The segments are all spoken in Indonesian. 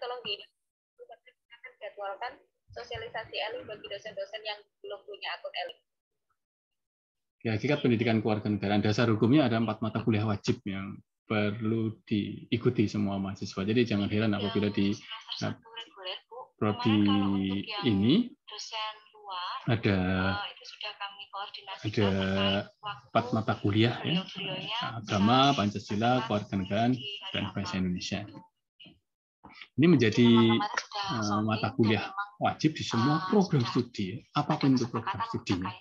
tolong jadwalkan sosialisasi ELI bagi dosen-dosen yang belum punya akun ELI. Ya, hakikat pendidikan kewarganegaraan, dasar hukumnya ada 4 mata kuliah wajib yang perlu diikuti semua mahasiswa. Jadi jangan heran apabila di prodi ini ada 4 mata kuliah ya, agama, Pancasila, kewarganegaraan, dan bahasa Indonesia. Ini menjadi mata kuliah wajib di semua program studi, apapun itu program studinya.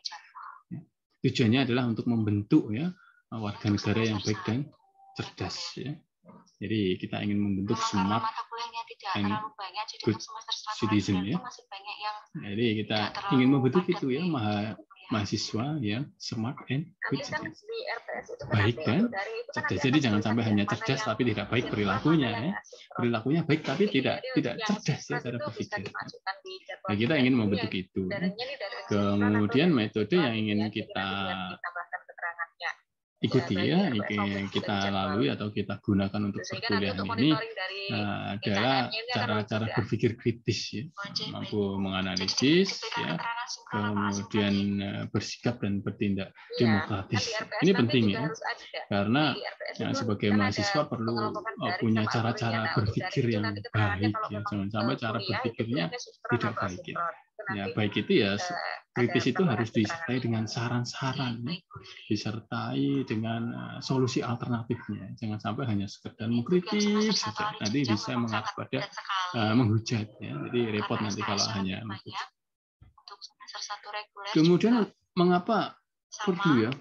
Tujuannya adalah untuk membentuk ya warga negara yang baik dan cerdas ya. Jadi kita ingin membentuk smart and good citizen ya. Jadi kita ingin membentuk itu ya mahasiswa yang smart and good citizen. Baik dan cerdas. Jadi jangan sampai hanya cerdas tapi tidak baik perilakunya ya. Perilakunya baik tapi tidak cerdas ya cara berpikir. Nah, kita ingin membentuk itu. Kemudian metode yang ingin kita ikuti ya, kita lalui atau kita gunakan untuk perkuliahan ini adalah cara-cara berpikir kritis ya, mampu menganalisis ya, kemudian bersikap dan bertindak demokratis. Ini penting ya, karena sebagai mahasiswa perlu punya cara-cara berpikir yang baik ya, jangan sampai cara berpikirnya tidak baik ya. Ya, baik itu ya kritis itu harus disertai dengan saran-saran, ya. Disertai dengan solusi alternatifnya. Jangan sampai hanya sekedar mengkritik saja. Nanti bisa mengarah pada menghujat, ya. Jadi repot nanti kalau hanya menghujat. Kemudian mengapa perlu ya?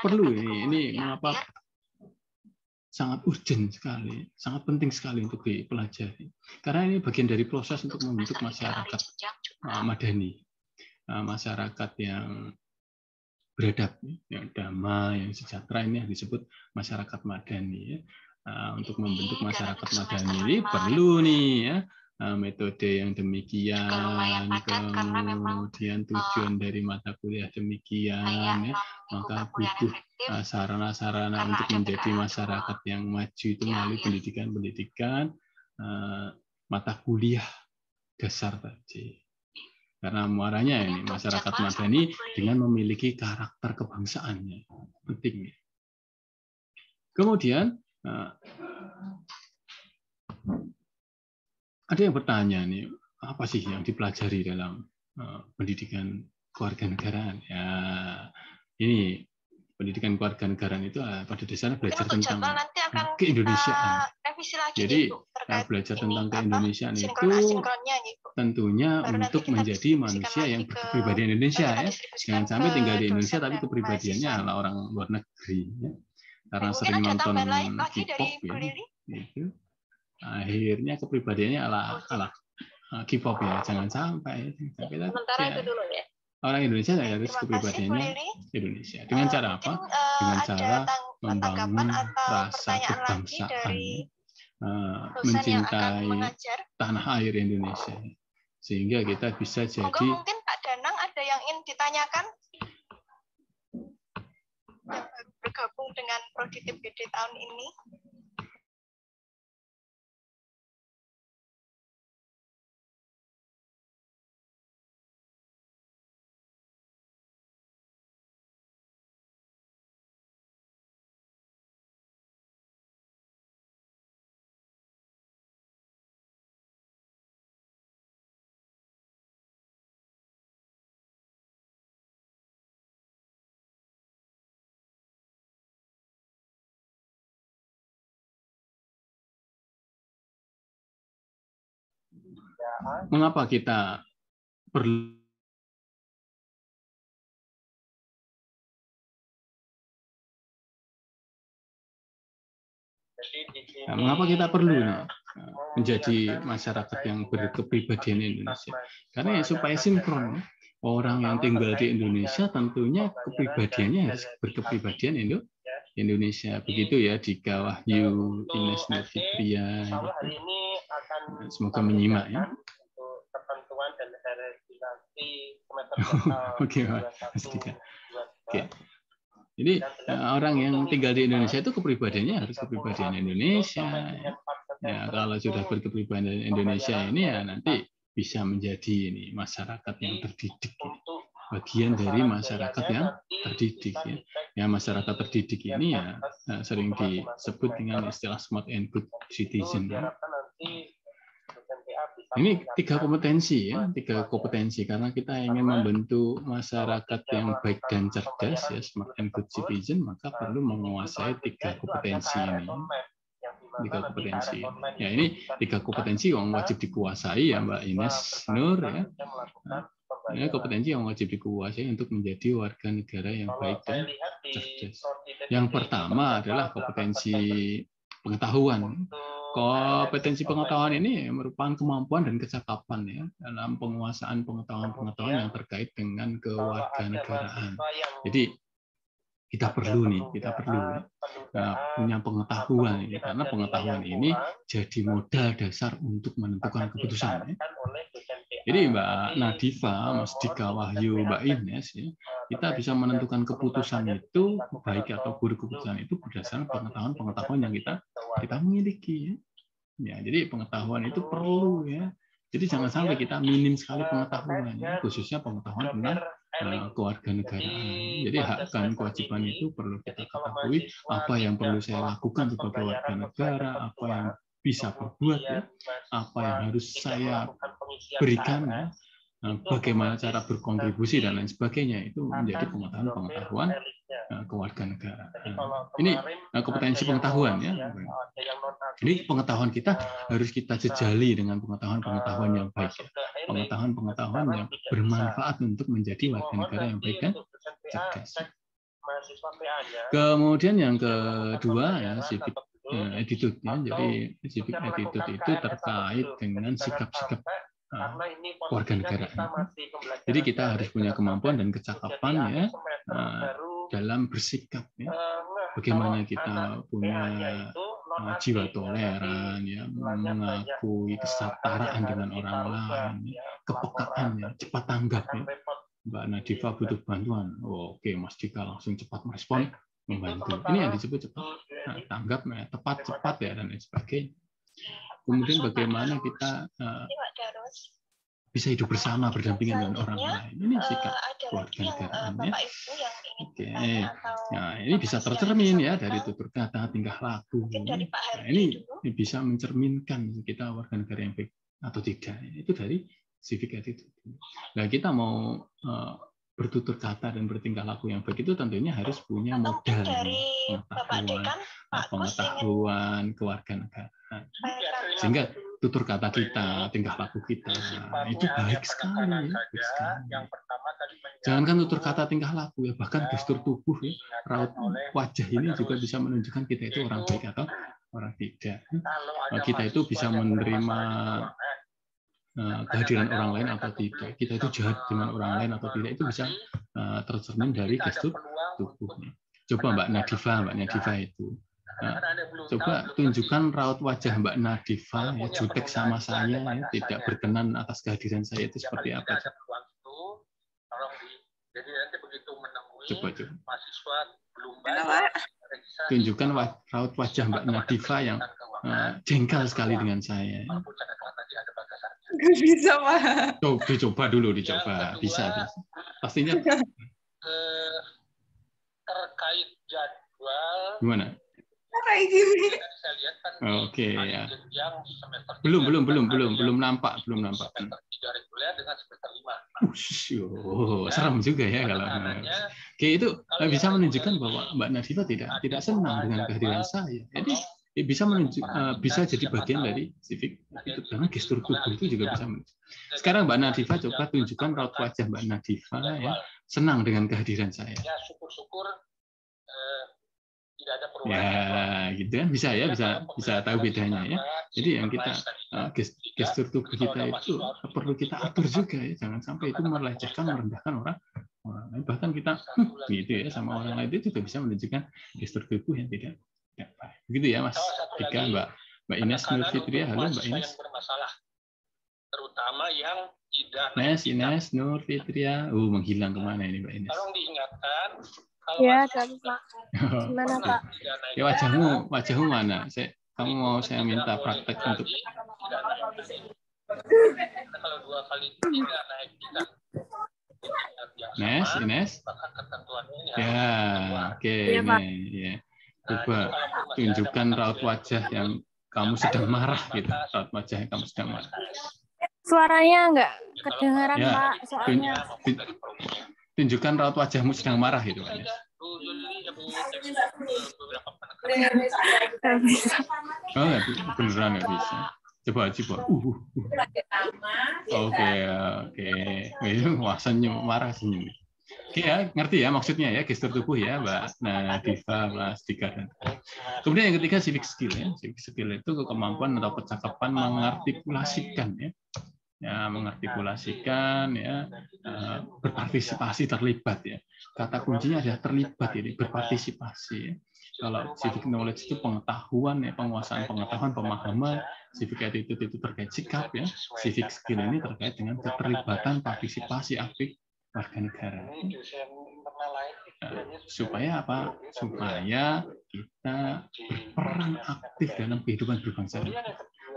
Perlu ini mengapa sangat urgent sekali, sangat penting sekali untuk dipelajari. Karena ini bagian dari proses untuk membentuk masyarakat madani, masyarakat yang beradab, yang damai, yang sejahtera, ini yang disebut masyarakat madani. Untuk membentuk masyarakat madani ini perlu nih ya metode yang demikian, kemudian tujuan dari mata kuliah demikian, ya. Maka butuh sarana-sarana untuk menjadi masyarakat yang maju itu melalui pendidikan mata kuliah dasar tadi. Karena muaranya ini masyarakat madani dengan memiliki karakter kebangsaannya, penting. Kemudian ada yang bertanya nih, apa sih yang dipelajari dalam pendidikan kewarganegaraan? Ya, ini pendidikan kewarganegaraan itu pada dasarnya belajar tentang keindonesiaan. Jadi belajar tentang keindonesiaan itu tentunya untuk menjadi manusia yang berkepribadian Indonesia ya. Jangan sampai tinggal di Indonesia tapi kepribadiannya adalah orang luar negeri. Ya. Karena sering nonton K-pop ya, gitu. Akhirnya kepribadiannya ala K-pop ya. Jangan sampai. Sementara itu dulu ya. Orang Indonesia harus kepribadiannya Indonesia. Dengan cara apa? Dengan cara membangun rasa kebangsaan, mencintai tanah air Indonesia, sehingga kita bisa jadi. Mungkin Pak Danang ada yang ingin ditanyakan yang bergabung dengan Prodi TBD tahun ini. Mengapa kita perlu menjadi masyarakat yang berkepribadian Indonesia? Karena ya supaya sinkron. Orang yang tinggal di Indonesia tentunya kepribadiannya harus berkepribadian Indonesia. Begitu ya Dika, Wahyu, Ines, Nurfitria. Gitu. Semoga menyimak ya. Oke, Mas Dika. Oke. Jadi orang yang tinggal di Indonesia itu kepribadiannya harus kepribadian Indonesia. Ya. Ya, kalau sudah berkepribadian Indonesia ini ya nanti bisa menjadi ini masyarakat yang terdidik, ya. Bagian dari masyarakat yang terdidik, ya. Ya, masyarakat terdidik ini ya sering disebut dengan istilah smart and good citizen, ya. Ini 3 kompetensi, ya, 3 kompetensi karena kita ingin membentuk masyarakat yang baik dan cerdas, ya, smart and good citizen, maka perlu menguasai 3 kompetensi ini. 3 kompetensi. Ya, ini 3 kompetensi yang wajib dikuasai ya Mbak Ines Nur, ya. Ini kompetensi yang wajib dikuasai untuk menjadi warga negara yang baik dan cerdas. Yang pertama adalah kompetensi pengetahuan. Kompetensi pengetahuan ini merupakan kemampuan dan kecakapan ya dalam penguasaan pengetahuan-pengetahuan yang terkait dengan kewarganegaraan. Jadi kita perlu punya pengetahuan ini karena pengetahuan ini jadi modal dasar untuk menentukan keputusan. Ya. Jadi Mbak Nadifa, Mas Dika Wahyu, Mbak Ines, ya, kita bisa menentukan keputusan itu baik atau buruk keputusan itu berdasarkan pengetahuan yang kita miliki. Ya, jadi pengetahuan itu perlu ya. Jadi jangan sampai kita minim sekali pengetahuan, ya, khususnya pengetahuan tentang kewarganegaraan. Jadi hak dan kewajiban itu perlu kita ketahui apa yang perlu saya lakukan sebagai warga negara, apa yang bisa berbuat, ya, apa yang harus saya berikan, ya, bagaimana cara berkontribusi dan lain sebagainya itu menjadi pengetahuan kewarganegaraan. Ini kompetensi pengetahuan ya. Ini pengetahuan kita harus kita jejali dengan pengetahuan yang baik, ya. Pengetahuan yang bermanfaat untuk menjadi warga negara yang baik dan cerdas. Kemudian yang kedua ya civic attitude ya. Jadi civic attitude itu terkait dengan sikap-sikap warga negara. Jadi kita harus punya kemampuan dan kecakapan ya dalam bersikap ya. Bagaimana kita punya jiwa toleran ya, mengakui kesetaraan dengan orang lain, kepekaan ya, cepat tanggap ya. Mbak Nadifa butuh bantuan. Oh, oke, Mas Dika langsung cepat merespon, membantu. Ini yang disebut cepat tanggap, ya, tepat cepat ya dan lain sebagainya. Kemudian bagaimana kita bisa hidup bersama berdampingan dengan orang lain. Ini sikap kewarganegaraannya. Oke, nah ini bisa tercermin ya dari tutur kata, tingkah laku. Nah, ini bisa mencerminkan kita warga negara yang baik atau tidak. Itu dari civic attitude. Nah, kita mau bertutur kata dan bertingkah laku yang baik itu tentunya harus punya modal pengetahuan kewarganegaraan. Sehingga tutur kata kita, tingkah laku kita itu baik sekali. Ya, jangankan tutur kata, tingkah laku ya, bahkan gestur tubuh ya, raut wajah ini juga bisa menunjukkan kita itu orang baik atau orang tidak. Kita itu bisa menerima kehadiran orang lain atau tidak, kita itu jahat dengan orang lain atau tidak, itu bisa tercermin dari gestur tubuhnya. Coba Mbak Nadifa itu, coba tunjukkan raut wajah Mbak Nadifa ya, jutek sama saya ya, tidak berkenan atas kehadiran saya itu seperti apa? Coba. Tunjukkan raut wajah Mbak Nadifa yang jengkel sekali dengan saya. Bisa, Pak. Dicoba dulu. Bisa. Pastinya. Terkait jadwal. Gimana? Kayak gini. Oke ya. Belum nampak. Semester 3 reguler dengan semester 5. Serem juga ya kalau. Oke, itu bisa menunjukkan bahwa Mbak Nadifa tidak senang dengan kehadiran saya. Jadi bisa jadi bagian dari civic itu karena gestur tubuh itu juga bisa menunjukkan. Sekarang Mbak Nadifa coba tunjukkan raut wajah Mbak Nadifa ya, senang dengan kehadiran saya. Ya, syukur-syukur tidak ada perubahan. Ya, gitu kan bisa tahu bedanya ya. Jadi yang kita gestur tubuh kita itu perlu kita atur juga ya, jangan sampai itu melecehkan, merendahkan orang lain. Bahkan kita gitu ya sama orang lain itu juga bisa menunjukkan gestur tubuh yang tidak baik. Begitu ya Mas Dika, Mbak Ines Nur Fitria. Halo Mbak Ines. Terutama yang tidak. Ines Nur Fitria. Menghilang kemana ini Mbak Ines? Tolong diingatkan. Ya, Pak. Gimana Pak? Ya wajahmu mana? kamu mau saya minta praktek untuk kalau 2 kali 3 naik 3 Ines? maka ketentuannya ini Ya, oke, ini ya. Coba tunjukkan raut wajah yang kamu sedang marah gitu, raut wajah yang kamu sedang marah. Suaranya nggak kedengaran, Ya, Pak, soalnya. Tunjukkan raut wajahmu sedang marah gitu, Pak. Nggak bisa. Oh, beneran nggak bisa. Coba. Oke. Wah, senyum, marah senyum. Oke ya, ngerti ya maksudnya ya, gestur tubuh ya, Mbak Diva, Mas Dika. Kemudian yang ketiga civic skill ya. Civic skill itu kemampuan atau percakapan mengartikulasikan ya. Mengartikulasikan ya, berpartisipasi, terlibat ya. Kata kuncinya adalah terlibat ini, berpartisipasi ya. Kalau civic knowledge itu pengetahuan ya, penguasaan pengetahuan, pemahaman, civic attitude itu terkait sikap ya. Civic skill ini terkait dengan keterlibatan, partisipasi aktif warga negara. Supaya apa? Supaya kita berperan aktif dalam kehidupan berbangsa.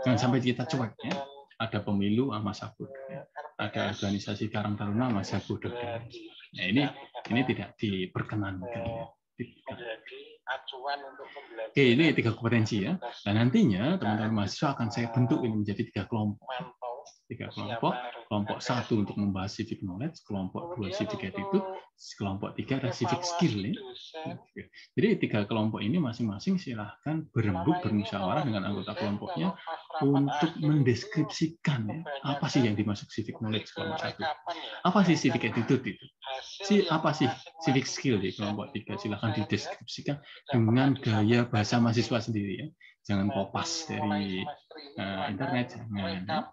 Jangan sampai kita cuek ya. Ada pemilu masa bodoh, ada organisasi Karang Taruna masa bodoh. Nah, ini tidak diperkenankan. Oke, ini 3 kompetensi ya. Dan nantinya teman-teman mahasiswa akan saya bentuk ini menjadi 3 kelompok. 3 kelompok. Kelompok 1 untuk membahas civic knowledge, kelompok 2 civic attitude, kelompok 3 adalah civic skill ya. Jadi 3 kelompok ini masing-masing silahkan berembuk, bermusyawarah dengan anggota kelompoknya untuk mendeskripsikan ya, apa sih yang dimaksud civic knowledge kelompok 1. Apa sih civic attitude itu? Apa sih civic skill di kelompok 3? Silahkan dideskripsikan dengan gaya bahasa mahasiswa sendiri ya. Jangan kopas dari internet, jangan.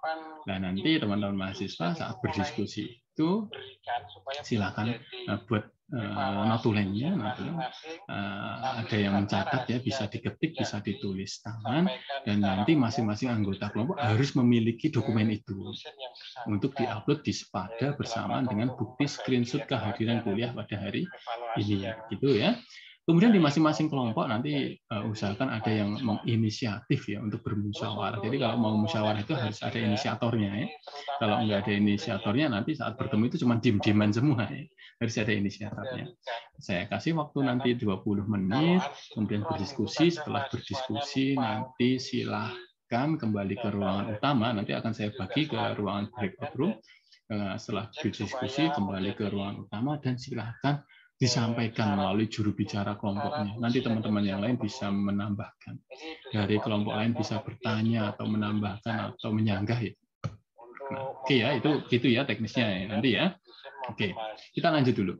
Nah, nanti teman-teman mahasiswa saat berdiskusi itu silakan buat notulennya, ada yang mencatat ya, bisa diketik, bisa ditulis tangan, dan nanti masing-masing anggota kelompok harus memiliki dokumen itu untuk diupload di Sepada bersamaan dengan bukti screenshot kehadiran kuliah pada hari ini, gitu ya. Kemudian di masing-masing kelompok nanti usahakan ada yang menginisiatif ya untuk bermusyawarah. Jadi kalau mau musyawarah itu harus ada inisiatornya ya. Kalau nggak ada inisiatornya nanti saat bertemu itu cuma diem-dieman semua ya. Harus ada inisiatornya. Saya kasih waktu nanti 20 menit, kemudian berdiskusi. Setelah berdiskusi nanti silahkan kembali ke ruangan utama. Nanti akan saya bagi ke ruangan breakout room. Setelah berdiskusi kembali ke ruangan utama dan silahkan disampaikan melalui juru bicara kelompoknya. Nanti teman-teman yang lain bisa menambahkan. Dari kelompok lain bisa bertanya atau menambahkan atau menyanggah ya. Nah, oke ya, itu gitu ya teknisnya ya. Nanti ya. Oke, kita lanjut dulu.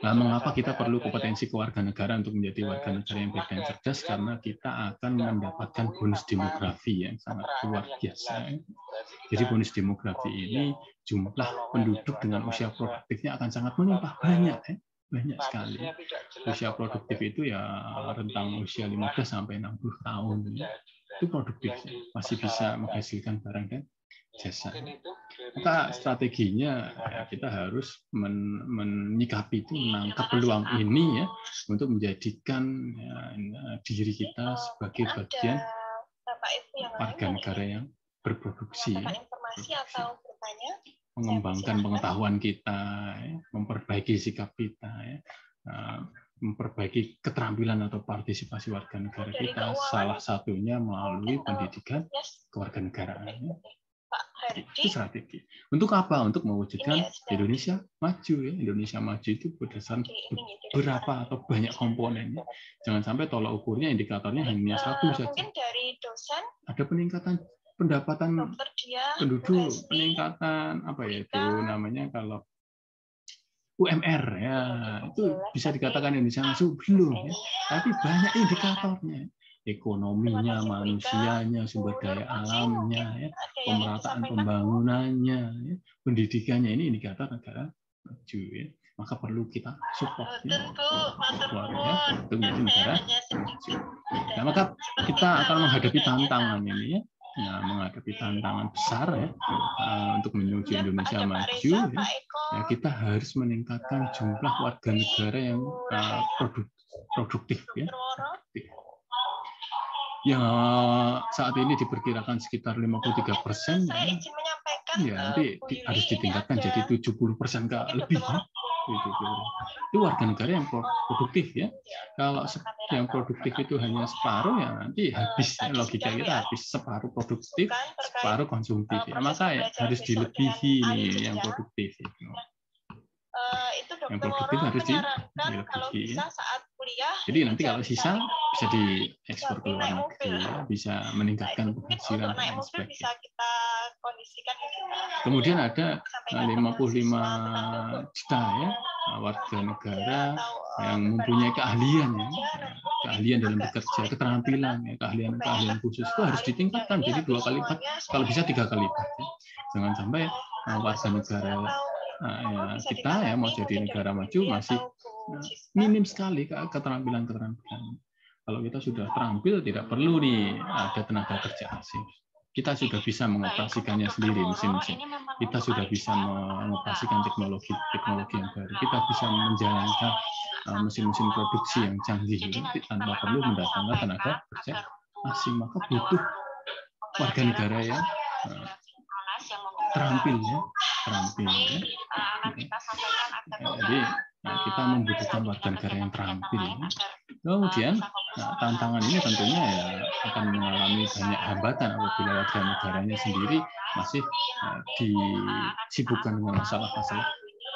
Nah, mengapa kita perlu kompetensi kewarganegaraan untuk menjadi warga negara yang baik dan cerdas? Karena kita akan mendapatkan bonus demografi yang sangat luar biasa. Jadi bonus demografi ini jumlah penduduk dengan usia produktifnya akan sangat melimpah, banyak sekali. Usia produktif itu ya rentang usia 15 sampai 60 tahun. Itu produktif, masih bisa menghasilkan barang dan jasa. Maka strateginya ya, kita harus menyikapi itu, menangkap peluang ini ya untuk menjadikan ya, diri kita sebagai bagian warga negara yang berproduksi, mengembangkan pengetahuan kita, ya, memperbaiki sikap kita, ya, memperbaiki keterampilan atau partisipasi warga negara kita, salah satunya melalui pendidikan kewarganegaraan. Ya. Itu strategi. Untuk apa? Untuk mewujudkan Indonesia maju ya. Indonesia maju itu berdasarkan berapa atau banyak komponennya. Jangan sampai tolak ukurnya, indikatornya hanya satu saja. Ada peningkatan pendapatan penduduk, peningkatan apa ya itu namanya kalau UMR ya, itu bisa dikatakan Indonesia maju belum ya. Tapi banyak indikatornya. Ekonominya, manusianya, sumber daya alamnya, ya, pemerataan pembangunannya, ya, pendidikannya, ini indikator negara maju. Ya. Maka perlu kita support ya, keluarga untuk menjadi negara maju. Nah, maka kita akan menghadapi tantangan ini ya. Nah, menghadapi tantangan besar ya untuk menuju Indonesia maju, ya, kita harus meningkatkan jumlah warga negara yang produktif ya. Ya, saat ini diperkirakan sekitar 53%. Saya izin menyampaikan, Ya, nanti Bu Yuli, harus ditingkatkan ini ada jadi 70% ke lebih. Ya. Itu warga negara yang produktif ya. Kalau yang produktif itu hanya separuh, ya nanti habis logika kita habis separuh produktif, separuh konsumtif. Ya, maka ya, harus dilebihi nih yang produktif. Itu Yang Dokter produktif Woro harus menyarankan kalau dilebihi. bisa saat kuliah. Jadi nanti kalau sisa bisa diekspor ke luar naik negeri, mobil. ya, bisa meningkatkan Mungkin penghasilan untuk naik dan mobil sebagainya. bisa kita kondisikan. Kemudian ada Sampaikan 55 ke juta ya warga negara yang mempunyai keahlian ya, keahlian dalam bekerja, keterampilan ya, keahlian khusus itu harus ditingkatkan jadi 2 kali lipat, kalau bisa 3 kali lipat. Ya. Jangan sampai warga negara ya, kita ya mau jadi negara maju masih minim sekali keterampilan. Kalau kita sudah terampil tidak perlu nih ada tenaga kerja asing. Kita sudah bisa mengoperasikannya sendiri mesin-mesin. Kita sudah bisa mengoperasikan teknologi yang baru. Kita bisa menjalankan mesin-mesin produksi yang canggih tanpa perlu mendatangkan tenaga kerja asing. Maka butuh warga negara yang terampil ya. Jadi kita membutuhkan warga negara yang terampil. Kemudian tantangan ini tentunya ya akan mengalami banyak hambatan apabila warga negaranya sendiri masih disibukkan dengan masalah-masalah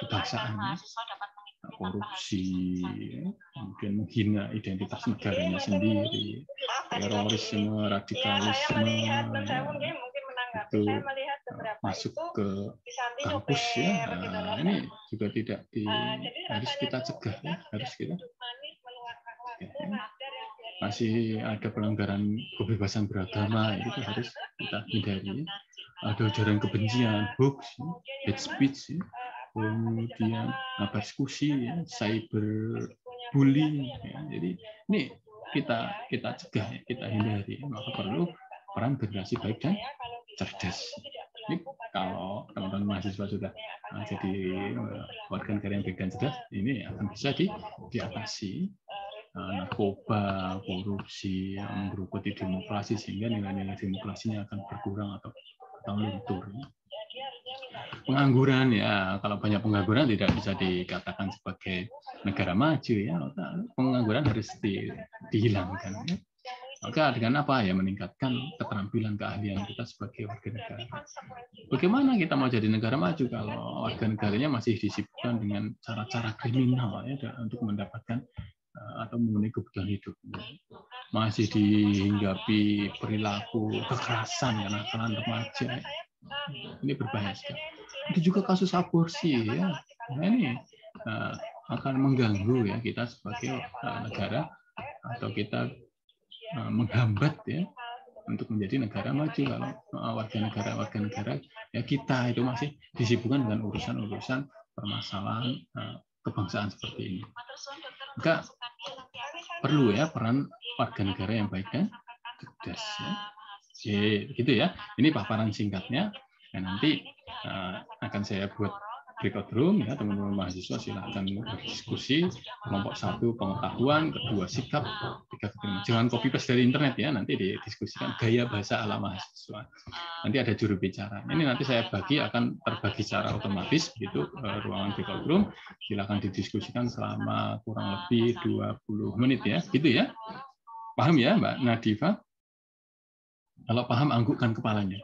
kebangsaan, korupsi, kemudian menghina identitas negaranya sendiri, terorisme, radikalisme, itu masuk ke kampus ya. Nah, ini juga tidak harus kita cegah ya, masih ada pelanggaran kebebasan beragama itu harus kita hindari. Ada ujaran kebencian, hoax, hate speech, kemudian persekusi, cyberbullying. Ya. Jadi ini kita cegah, kita hindari. Maka perlu peran generasi baik dan cerdas. Ini kalau teman-teman mahasiswa sudah jadi warga negara yang baik dan cerdas, ini akan bisa diatasi narkoba, korupsi, menggerogoti demokrasi sehingga nilai-nilai demokrasinya akan berkurang atau luntur. Pengangguran ya, kalau banyak pengangguran tidak bisa dikatakan sebagai negara maju ya. Pengangguran harus dihilangkan. Ya. Maka dengan apa ya meningkatkan keterampilan keahlian kita sebagai warga negara. Bagaimana kita mau jadi negara maju kalau warga negaranya masih disibukkan dengan cara-cara kriminal ya untuk mendapatkan atau memenuhi kebutuhan hidup, masih dihinggapi perilaku kekerasan karena anak remaja, ini berbahaya sekali. Itu juga kasus aborsi ya, nah, ini akan mengganggu ya kita sebagai negara atau kita menghambat ya untuk menjadi negara maju kalau warga negara ya kita itu masih disibukkan dengan urusan permasalahan kebangsaan seperti ini. Maka perlu ya peran warga negara yang baik dan cerdas ya. Gitu ya. Ini paparan singkatnya. Dan nanti akan saya buat breakout room ya teman-teman mahasiswa silakan berdiskusi. Kelompok 1 pengetahuan, kedua sikap, 3 keterangan. Jangan copy paste dari internet ya, nanti didiskusikan gaya bahasa ala mahasiswa. Nanti ada juru bicara. Ini nanti saya akan terbagi secara otomatis begitu ruangan breakout room. Silakan didiskusikan selama kurang lebih 20 menit ya. Gitu ya. Paham ya Mbak Nadifa? Kalau paham anggukkan kepalanya.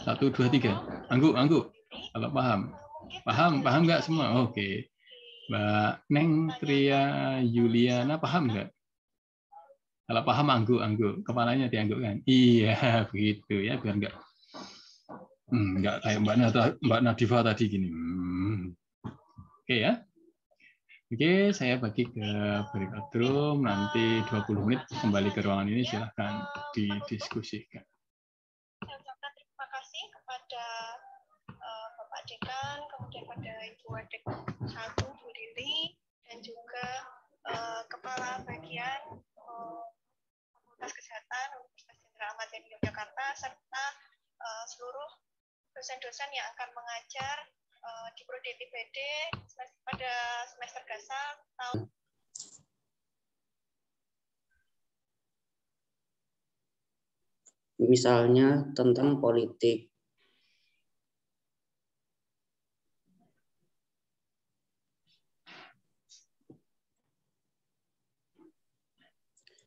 1, 2, 3. Angguk. Kalau paham nggak semua? Oke. Mbak Neng Tria Yuliana paham nggak? Kalau paham angguk, kepalanya dianggukkan. Iya, begitu ya, biar nggak kayak Mbak Nadifa tadi gini. Oke ya. Oke, saya bagi ke breakout room, nanti 20 menit kembali ke ruangan ini, silahkan didiskusikan. Terima kasih kepada Bapak Dekan, kemudian pada Ibu Adik 1, Bu Lili, dan juga Kepala Bagian Fakultas Kesehatan Universitas Jenderal Ahmad Yani Yogyakarta, serta seluruh dosen-dosen yang akan mengajar di Prodi TPD pada semester gasal tahun. misalnya tentang politik.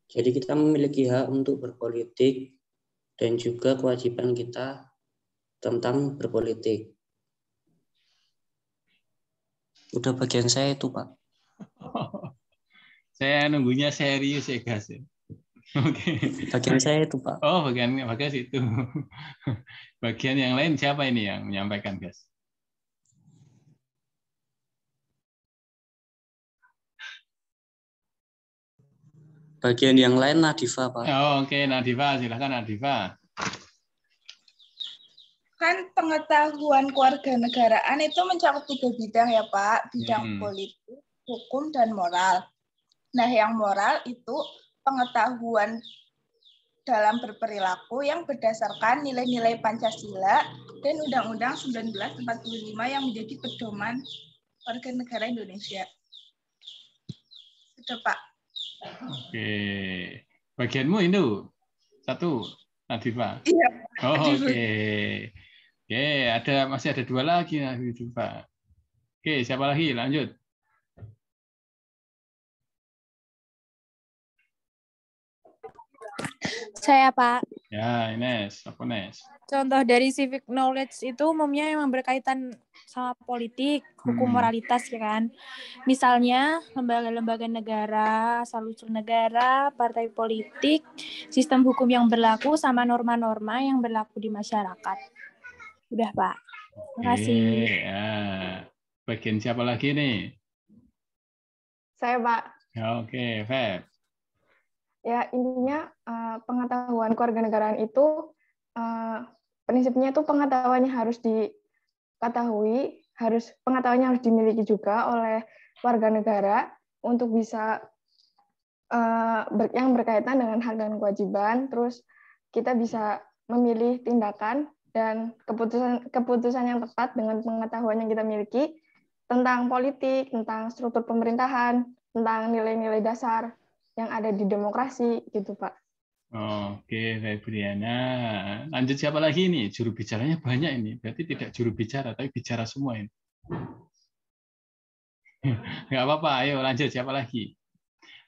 Jadi kita memiliki hak untuk berpolitik dan juga kewajiban kita tentang berpolitik. Udah bagian saya itu, Pak. Saya nunggunya serius ya, guys. Oke. Bagian saya itu, Pak. Oh, bagian itu. Bagian yang lain siapa ini yang menyampaikan, guys? Bagian yang lain Nadifa, Pak. Oh, oke, Nadifa, silakan Nadifa. Kan pengetahuan kewarganegaraan itu mencakup 3 bidang ya Pak, bidang politik, hukum, dan moral. Nah, yang moral itu pengetahuan dalam berperilaku yang berdasarkan nilai-nilai Pancasila dan Undang-Undang 1945 yang menjadi pedoman warga negara Indonesia. Sudah, Pak. Oke. Bagianmu itu satu, Nadifa. Iya. Oh, oke. Oke, masih ada 2 lagi Nadifa. Oke, siapa lagi? Lanjut. Saya, Pak. Ya, Ines. Apa Ines? Contoh dari civic knowledge itu umumnya memang berkaitan sama politik, hukum moralitas ya kan. Misalnya lembaga-lembaga negara, asal-usul negara, partai politik, sistem hukum yang berlaku sama norma-norma yang berlaku di masyarakat. Udah, Pak. Terima kasih. Ya. Bagian siapa lagi nih? Saya, Pak. Ya, oke, Feb. Ya, intinya pengetahuan kewarganegaraan itu prinsipnya itu pengetahuannya harus diketahui, pengetahuannya harus dimiliki juga oleh warga negara untuk bisa yang berkaitan dengan hak dan kewajiban, terus kita bisa memilih tindakan dan keputusan yang tepat dengan pengetahuan yang kita miliki tentang politik, tentang struktur pemerintahan, tentang nilai-nilai dasar yang ada di demokrasi, gitu Pak. Oke, Febriana. Lanjut siapa lagi nih? Juru bicaranya banyak ini. Berarti tidak juru bicara, tapi bicara semua ini. Nggak apa-apa, ayo lanjut siapa lagi?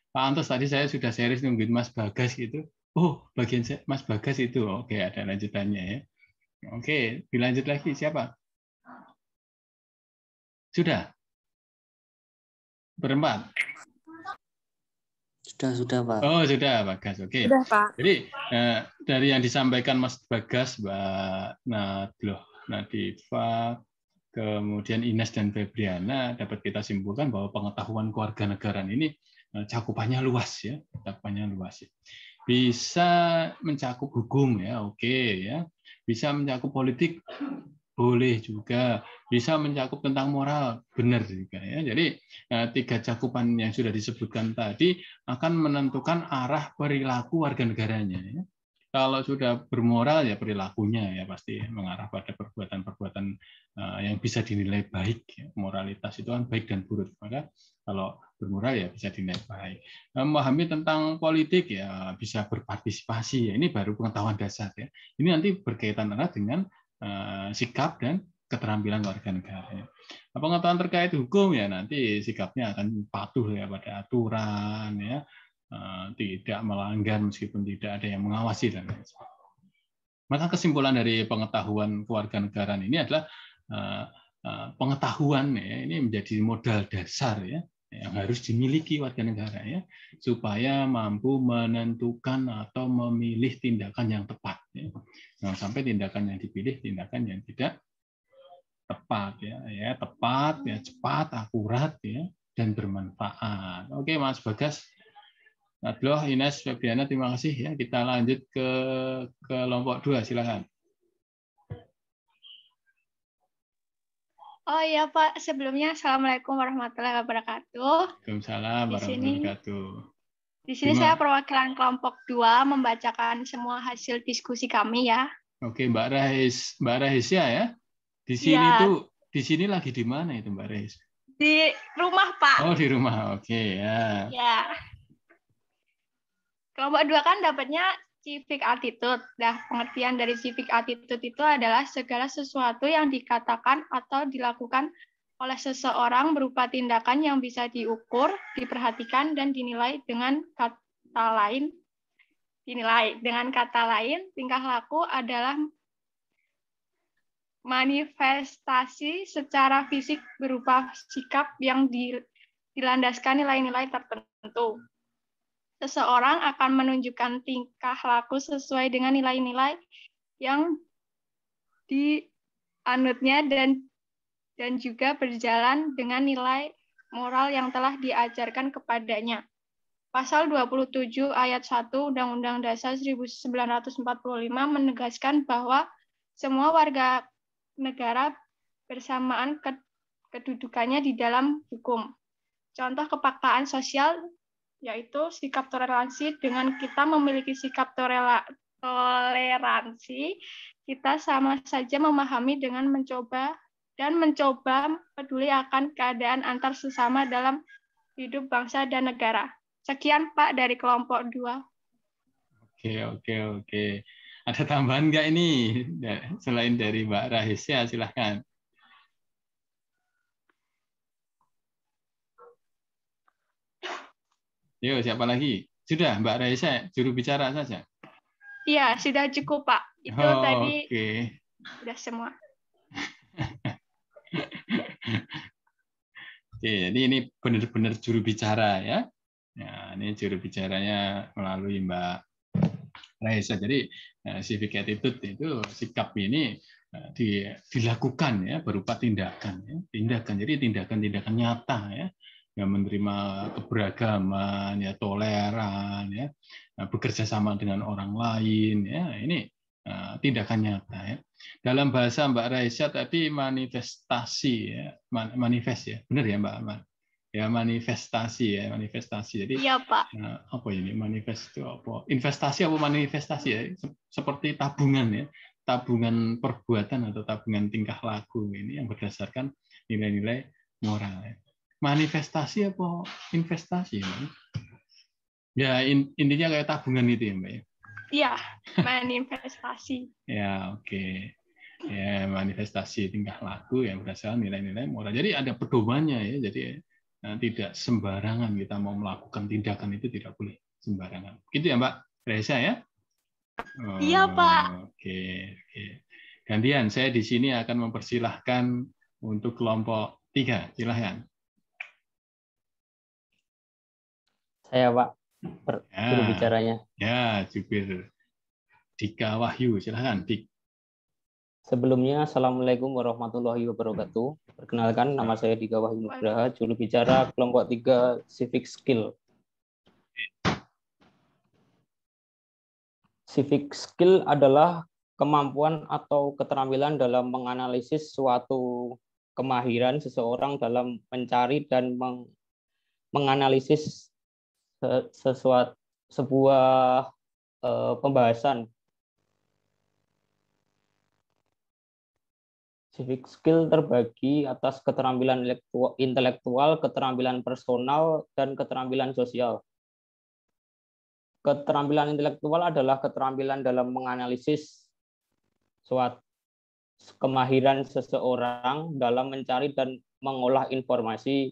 Pak Antos, tadi saya sudah serius nungguin Mas Bagas gitu. Oh, bagian Mas Bagas itu. Oke, ada lanjutannya ya. Oke, dilanjut lagi siapa? Sudah? Berempat? Sudah, Pak. Oh, sudah, Bagas. Oke. Sudah, Pak. Jadi, dari yang disampaikan Mas Bagas, Mbak Nadifa, kemudian Ines dan Febriana, dapat kita simpulkan bahwa pengetahuan kewarganegaraan ini cakupannya luas ya, cakupannya luas ya. Bisa mencakup hukum ya, oke ya. Bisa mencakup politik, boleh juga. Bisa mencakup tentang moral, benar juga ya. Jadi 3 cakupan yang sudah disebutkan tadi akan menentukan arah perilaku warga negaranya. Ya. Kalau sudah bermoral ya perilakunya ya pasti mengarah pada perbuatan-perbuatan yang bisa dinilai baik. Ya. Moralitas itu kan baik dan buruk. Maka kalau bermoral ya bisa dinilai baik. Memahami tentang politik ya bisa berpartisipasi. Ya. Ini baru pengetahuan dasar ya. Ini nanti berkaitan erat dengan sikap dan keterampilan warga negara. Pengetahuan terkait hukum ya nanti sikapnya akan patuh ya pada aturan ya, tidak melanggar meskipun tidak ada yang mengawasi dan lain sebagainya. Maka kesimpulan dari pengetahuan kewarganegaraan ini adalah pengetahuan ya ini menjadi modal dasar ya yang harus dimiliki warga negara ya supaya mampu menentukan atau memilih tindakan yang tepat ya. Jangan sampai tindakan yang dipilih tindakan yang tidak tepat ya tepat ya cepat akurat ya dan bermanfaat. Oke Mas Bagas, Nadloh, Ines, Febriana, terima kasih ya. Kita lanjut ke kelompok 2 silakan. Oh iya Pak, sebelumnya Assalamualaikum warahmatullahi wabarakatuh. Waalaikumsalam warahmatullahi wabarakatuh. Di sini saya perwakilan kelompok 2 membacakan semua hasil diskusi kami ya. Oke Mbak Rahisya ya. Di sini di sini lagi di mana itu Mbak Reis? Di rumah Pak. Oh di rumah, oke ya. Ya. Kelompok 2 kan dapatnya civic attitude. Nah, pengertian dari civic attitude itu adalah segala sesuatu yang dikatakan atau dilakukan oleh seseorang berupa tindakan yang bisa diukur, diperhatikan, dan dinilai dengan kata lain. Dengan kata lain, tingkah laku adalah manifestasi secara fisik berupa sikap yang dilandaskan nilai-nilai tertentu. Seseorang akan menunjukkan tingkah laku sesuai dengan nilai-nilai yang dianutnya dan juga berjalan dengan nilai moral yang telah diajarkan kepadanya. Pasal 27 ayat 1 Undang-Undang Dasar 1945 menegaskan bahwa semua warga negara bersamaan kedudukannya di dalam hukum. Contoh kepekaan sosial yaitu sikap toleransi. Dengan kita memiliki sikap toleransi, kita sama saja memahami dengan mencoba peduli akan keadaan antar sesama dalam hidup bangsa dan negara. Sekian Pak dari kelompok 2. Oke. Ada tambahan nggak ini selain dari Mbak Rahisya? Silahkan. Yuk, siapa lagi? Sudah, Mbak Raisa, juru bicara saja. Iya, sudah cukup, Pak. Itu tadi sudah semua. Oke, jadi ini benar-benar juru bicara ya. Nah, ini juru bicaranya melalui Mbak Raisa. Jadi civic attitude itu sikap ini dilakukan ya berupa tindakan ya. Jadi tindakan-tindakan nyata ya. Yang menerima keberagaman, ya toleran, ya bekerja sama dengan orang lain, ya ini tindakan nyata. Ya. Dalam bahasa Mbak Raisa tadi manifestasi, ya manifest ya, benar ya Mbak? Ya manifestasi. Jadi iya Pak. Apa ini manifest itu apa? Investasi apa manifestasi ya? Seperti tabungan ya, tabungan perbuatan atau tabungan tingkah laku ini yang berdasarkan nilai-nilai moral. Ya. Manifestasi apa investasi? Ya intinya kayak tabungan itu ya Mbak. Iya, manifestasi. Ya oke. Ya manifestasi tingkah laku yang berdasarkan nilai-nilai moral. Jadi ada pedomannya ya. Jadi tidak sembarangan kita mau melakukan tindakan itu tidak boleh sembarangan. Gitu ya Mbak Reza ya? Iya Pak. Oke. Gantian saya di sini akan mempersilahkan untuk kelompok 3. Silahkan. Saya Pak, juru bicaranya. Ya, jubir Dika Wahyu, silahkan Dik. Sebelumnya, Assalamualaikum warahmatullahi wabarakatuh. Perkenalkan, nama saya Dika Wahyu Nugraha, juru bicara kelompok 3 Civic Skill. Civic Skill adalah kemampuan atau keterampilan dalam menganalisis suatu kemahiran seseorang dalam mencari dan menganalisis sebuah pembahasan. Civic skill terbagi atas keterampilan intelektual, keterampilan personal, dan keterampilan sosial. Keterampilan intelektual adalah keterampilan dalam menganalisis suatu kemahiran seseorang dalam mencari dan mengolah informasi.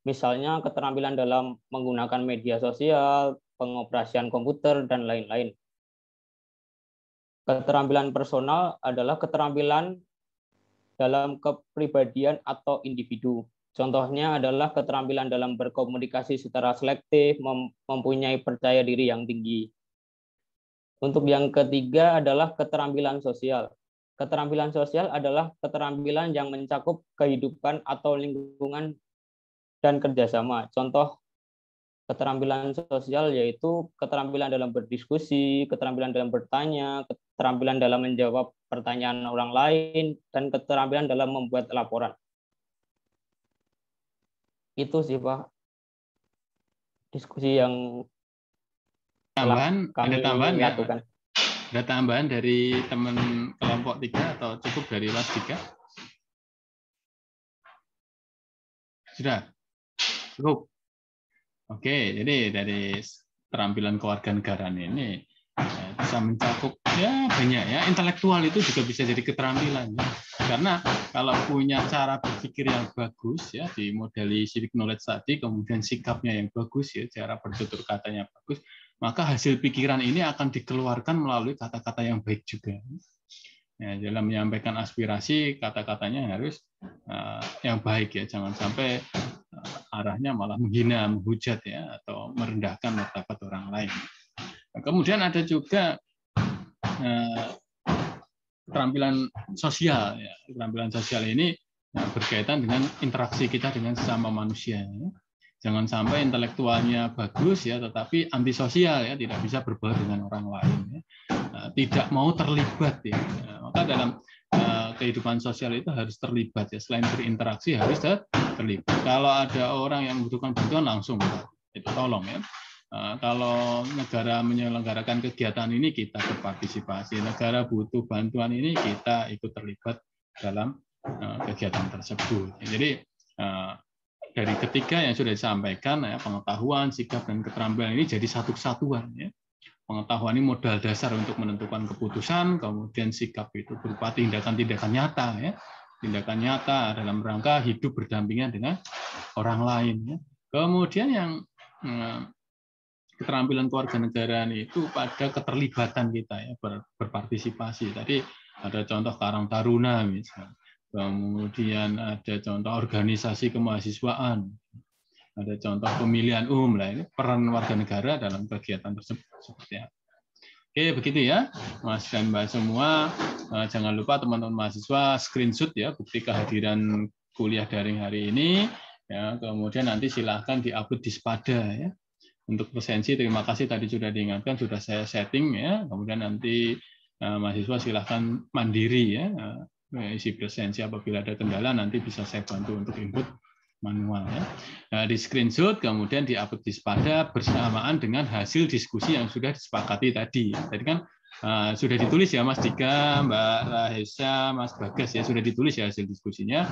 Misalnya keterampilan dalam menggunakan media sosial, pengoperasian komputer, dan lain-lain. Keterampilan personal adalah keterampilan dalam kepribadian atau individu. Contohnya adalah keterampilan dalam berkomunikasi secara selektif, mempunyai percaya diri yang tinggi. Untuk yang ketiga adalah keterampilan sosial. Keterampilan sosial adalah keterampilan yang mencakup kehidupan atau lingkungan dan kerjasama. Contoh keterampilan sosial yaitu keterampilan dalam berdiskusi, keterampilan dalam bertanya, keterampilan dalam menjawab pertanyaan orang lain, dan keterampilan dalam membuat laporan. Itu sih Pak diskusi yang ada tambahan lakukan. Ada tambahan dari teman kelompok 3 atau cukup dari Mas Dika? Sudah? Cukup. Oke, jadi dari keterampilan kewarganegaraan ini bisa mencakup ya banyak ya. Intelektual itu juga bisa jadi keterampilan ya. Karena kalau punya cara berpikir yang bagus ya, dimodeli civic knowledge tadi, kemudian sikapnya yang bagus ya, cara bertutur katanya bagus, maka hasil pikiran ini akan dikeluarkan melalui kata-kata yang baik juga. Ya, dalam menyampaikan aspirasi, kata-katanya harus yang baik ya, jangan sampai arahnya malah menghina, menghujat ya, atau merendahkan martabat orang lain. Nah, kemudian ada juga keterampilan sosial. Ya. Keterampilan sosial ini berkaitan dengan interaksi kita dengan sesama manusia. Ya. Jangan sampai intelektualnya bagus ya, tetapi antisosial ya, tidak bisa berbaur dengan orang lain. Ya. Tidak mau terlibat ya. Maka dalam kehidupan sosial itu harus terlibat ya. Selain berinteraksi harus terlibat. Kalau ada orang yang membutuhkan bantuan langsung itu tolong ya. Kalau negara menyelenggarakan kegiatan ini kita berpartisipasi. Negara butuh bantuan ini kita ikut terlibat dalam kegiatan tersebut. Jadi dari ketiga yang sudah disampaikan ya, pengetahuan, sikap dan keterampilan ini jadi satu kesatuan ya. Pengetahuan ini modal dasar untuk menentukan keputusan, kemudian sikap itu berupa tindakan-tindakan nyata ya. Tindakan nyata dalam rangka hidup berdampingan dengan orang lain ya. Kemudian yang keterampilan kewarganegaraan itu pada keterlibatan kita ya, berpartisipasi. Tadi ada contoh Karang Taruna misalnya. Kemudian ada contoh organisasi kemahasiswaan. Ada contoh pemilihan umum lah, ini peran warga negara dalam kegiatan tersebut seperti apa. Oke, begitu ya, Mas dan Mbak semua. Jangan lupa teman-teman mahasiswa screenshot ya bukti kehadiran kuliah daring hari ini. Ya, kemudian nanti silahkan diupload di Spada ya. Untuk presensi, terima kasih tadi sudah diingatkan, sudah saya setting ya. Kemudian nanti mahasiswa silahkan mandiri ya, isi presensi. Apabila ada kendala nanti bisa saya bantu untuk input manual ya. Nah, di screenshot kemudian diupload di Spada bersamaan dengan hasil diskusi yang sudah disepakati tadi. Tadi kan sudah ditulis ya Mas Dika, Mbak Rahesa, Mas Bagas ya, sudah ditulis ya hasil diskusinya.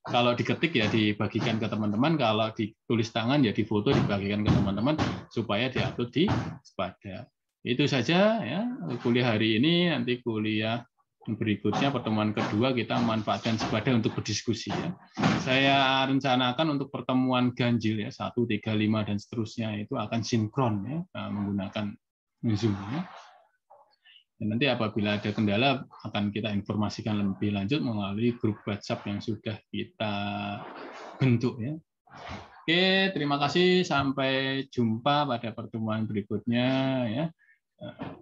Kalau diketik ya dibagikan ke teman-teman, kalau ditulis tangan ya difoto dibagikan ke teman-teman supaya diupload di Spada. Itu saja ya kuliah hari ini. Nanti kuliah berikutnya pertemuan kedua kita memanfaatkan Spada untuk berdiskusi ya. Saya rencanakan untuk pertemuan ganjil ya 1, 3, 5 dan seterusnya itu akan sinkron ya menggunakan Zoom ya. Dan nanti apabila ada kendala akan kita informasikan lebih lanjut melalui grup WhatsApp yang sudah kita bentuk ya. Oke, terima kasih, sampai jumpa pada pertemuan berikutnya ya.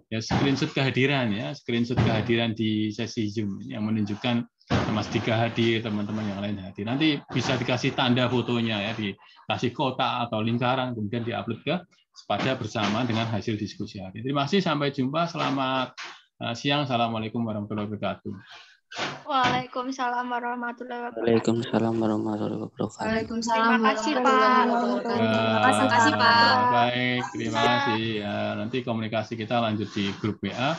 Ya, screenshot kehadiran ya, screenshot kehadiran di sesi Zoom yang menunjukkan Mas Dika hadir, teman-teman yang lain hadir. Nanti bisa dikasih tanda fotonya ya, dikasih kotak atau lingkaran, kemudian diupload ke Spada bersama dengan hasil diskusi hari. Terima kasih, sampai jumpa, selamat siang, assalamualaikum warahmatullahi wabarakatuh. Waalaikumsalam warahmatullahi wabarakatuh. Waalaikumsalam warahmatullahi wabarakatuh. Waalaikumsalam. Terima kasih Pak. Terima kasih Pak. Baik, terima kasih. Ya, nanti komunikasi kita lanjut di grup WA.